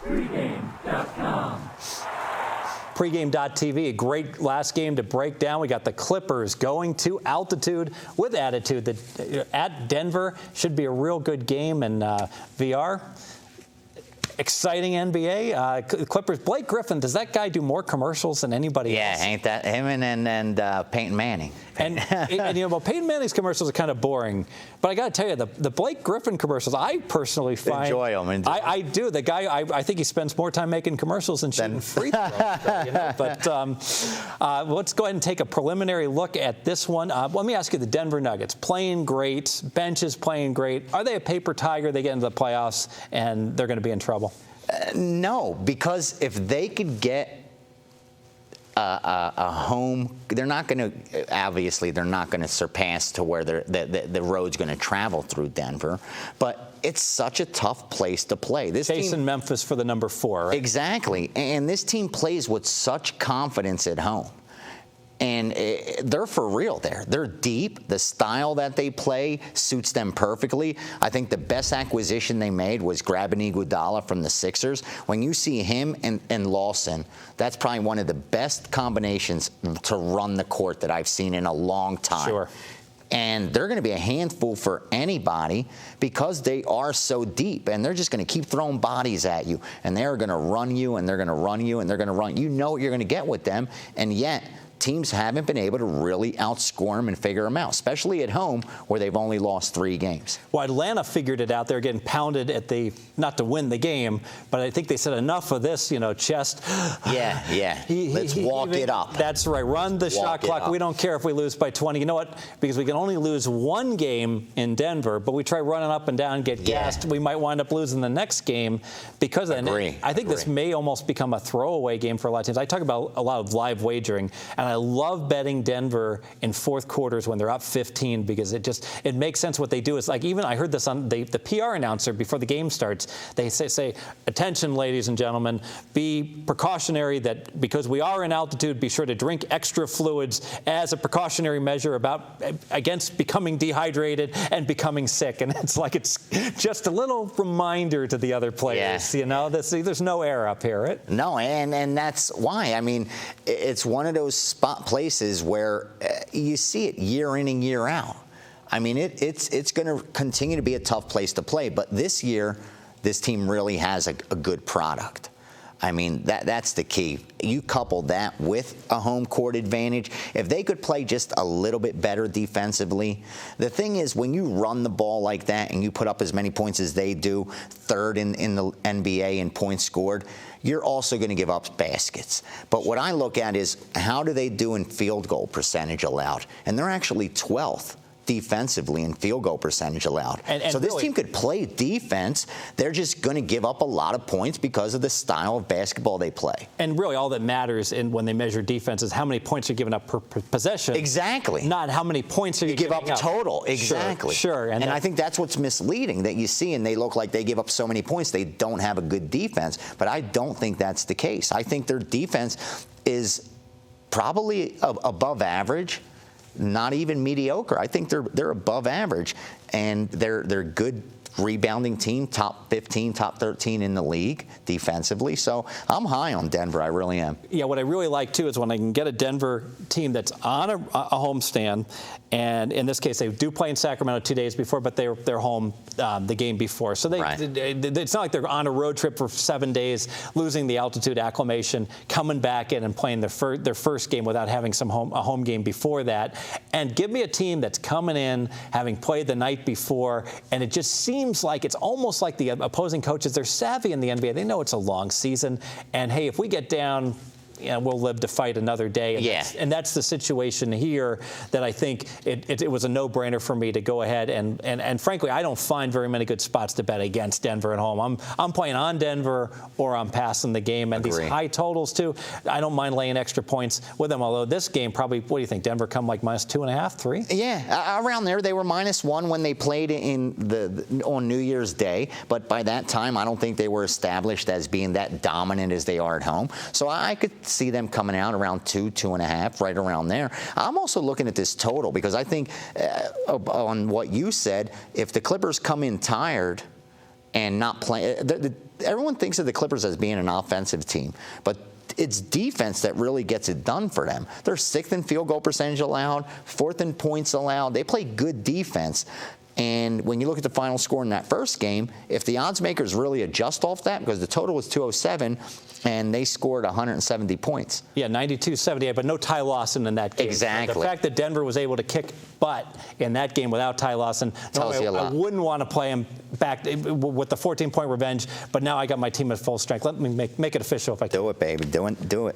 Pregame.com. Pregame.tv, a great last game to break down. We got the Clippers going to altitude with attitude. At Denver should be a real good game. And VR, exciting NBA. Clippers, Blake Griffin, does that guy do more commercials than anybody else? Yeah, ain't that him and Peyton Manning. And Peyton Manning's commercials are kind of boring. But I got to tell you, the Blake Griffin commercials, I personally find... Enjoy them. I do. The guy, I think he spends more time making commercials than shooting free throws. But let's go ahead and take a preliminary look at this one. Let me ask you, the Denver Nuggets, playing great, bench is playing great. Are they a paper tiger? They get into the playoffs, and they're going to be in trouble? No, because if they could get a home, they're not going to, obviously, they're not going to surpass to where the road's going to travel through Denver. But it's such a tough place to play. This Facing team, Memphis for the number 4, right? Exactly. And this team plays with such confidence at home. And they're for real there. They're deep. The style that they play suits them perfectly. I think the best acquisition they made was grabbing Iguodala from the Sixers. When you see him and Lawson, that's probably one of the best combinations to run the court that I've seen in a long time. Sure. And they're going to be a handful for anybody because they are so deep. And they're just going to keep throwing bodies at you. And they're going to run you, and they're going to run you, and they're going to run. You know what you're going to get with them. And yet, teams haven't been able to really outscore them and figure them out, especially at home where they've only lost 3 games. Well, Atlanta figured it out. They're getting pounded at not to win the game, but I think they said enough of this, chest. Yeah. Let's walk it up. That's right. Run the shot clock. We don't care if we lose by 20. You know what? Because we can only lose 1 game in Denver, but we try running up and down, get gassed. We might wind up losing the next game because of that. I think this may almost become a throwaway game for a lot of teams. I talk about a lot of live wagering, and I love betting Denver in fourth quarters when they're up 15 because it makes sense what they do. It's like, even I heard this on the PR announcer before the game starts. They say, attention, ladies and gentlemen, be precautionary that because we are in altitude, be sure to drink extra fluids as a precautionary measure against becoming dehydrated and becoming sick. And it's like, it's just a little reminder to the other players, there's no air up here, right? No, and that's why. I mean, it's one of those spot places where you see it year in and year out. I mean, it's going to continue to be a tough place to play. But this year, this team really has a good product. I mean, that's the key. You couple that with a home court advantage. If they could play just a little bit better defensively, the thing is, when you run the ball like that and you put up as many points as they do, 3rd in the NBA in points scored, you're also going to give up baskets. But what I look at is, how do they do in field goal percentage allowed? And they're actually 12th. Defensively in field goal percentage allowed. And so this team could play defense. They're just going to give up a lot of points because of the style of basketball they play. And really all that matters when they measure defense is how many points are given up per possession. Exactly. Not how many points are you give up total. Exactly. Sure. And I think that's what's misleading, that you see, and they look like they give up so many points, they don't have a good defense. But I don't think that's the case. I think their defense is probably above average. Not even mediocre. I think they're above average, and they're good rebounding team, top 15, top 13 in the league defensively. So I'm high on Denver. I really am. Yeah, what I really like, too, is when I can get a Denver team that's on a homestand, and in this case, they do play in Sacramento 2 days before, but they're home the game before. So it's not like they're on a road trip for 7 days, losing the altitude acclimation, coming back in and playing their first game without having a home game before that. And give me a team that's coming in, having played the night before, and it just seems like it's almost like the opposing coaches, they're savvy in the NBA. They know it's a long season. And, hey, if we get down, we'll live to fight another day. And that's the situation here that I think it was a no-brainer for me to go ahead. And frankly, I don't find very many good spots to bet against Denver at home. I'm playing on Denver or I'm passing the game. And these high totals, too, I don't mind laying extra points with them. Although this game probably, what do you think, Denver come like -2.5, 3? Yeah, around there. They were -1 when they played on New Year's Day. But by that time, I don't think they were established as being that dominant as they are at home. So I could see them coming out around 2.5, right around there. I'm also looking at this total because I think on what you said, if the Clippers come in tired, and not play. Everyone thinks of the Clippers as being an offensive team, but it's defense that really gets it done for them. They're 6th in field goal percentage allowed, 4th in points allowed. They play good defense. And when you look at the final score in that first game, if the odds makers really adjust off that, because the total was 207, and they scored 170 points. Yeah, 92-78, but no Ty Lawson in that game. Exactly. The fact that Denver was able to kick butt in that game without Ty Lawson, tells you a lot. I wouldn't want to play him back with the 14-point revenge, but now I got my team at full strength. Let me make it official if I can. Do it, baby. Do it.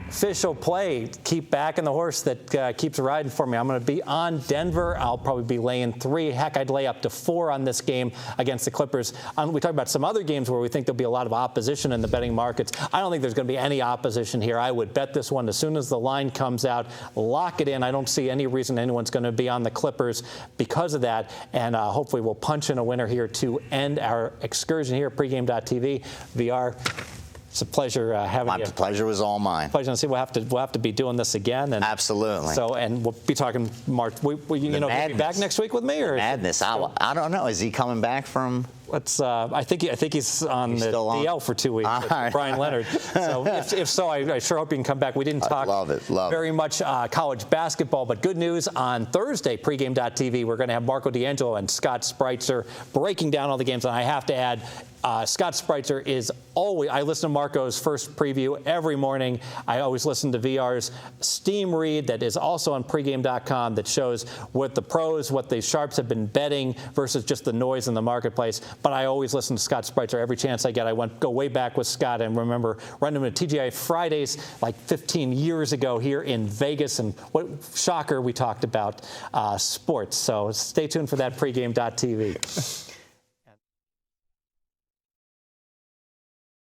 Official play. Keep backing the horse that keeps riding for me. I'm going to be on Denver. I'll probably be laying 3. Heck, I'd lay up to 4 on this game against the Clippers. We talked about some other games where we think there'll be a lot of opposition in the betting markets. I don't think there's going to be any opposition here. I would bet this one as soon as the line comes out. Lock it in. I don't see any reason anyone's going to be on the Clippers because of that. And hopefully we'll punch in a winner here to end our excursion here at pregame.tv. VR. It's a pleasure having you. My pleasure was all mine. Pleasure to see. We'll have to be doing this again. And absolutely. So, and we'll be talking March. Will you be back next week with me, or madness? I don't know. Is he coming back from? Let's. I think he's on the DL for 2 weeks. Right. Brian Leonard. So if so, I sure hope you can come back. We didn't talk very much college basketball, but good news on Thursday, pregame.tv. We're going to have Marco D'Angelo and Scott Spreitzer breaking down all the games. And I have to add, Scott Spreitzer is always. I listen to Marco's first preview every morning. I always listen to VR's Steam Read that is also on pregame.com that shows what the pros, what the sharps have been betting versus just the noise in the marketplace. But I always listen to Scott Spreitzer every chance I get. I go way back with Scott and remember running him at TGI Fridays like 15 years ago here in Vegas. And what shocker, we talked about sports. So stay tuned for that pregame.tv.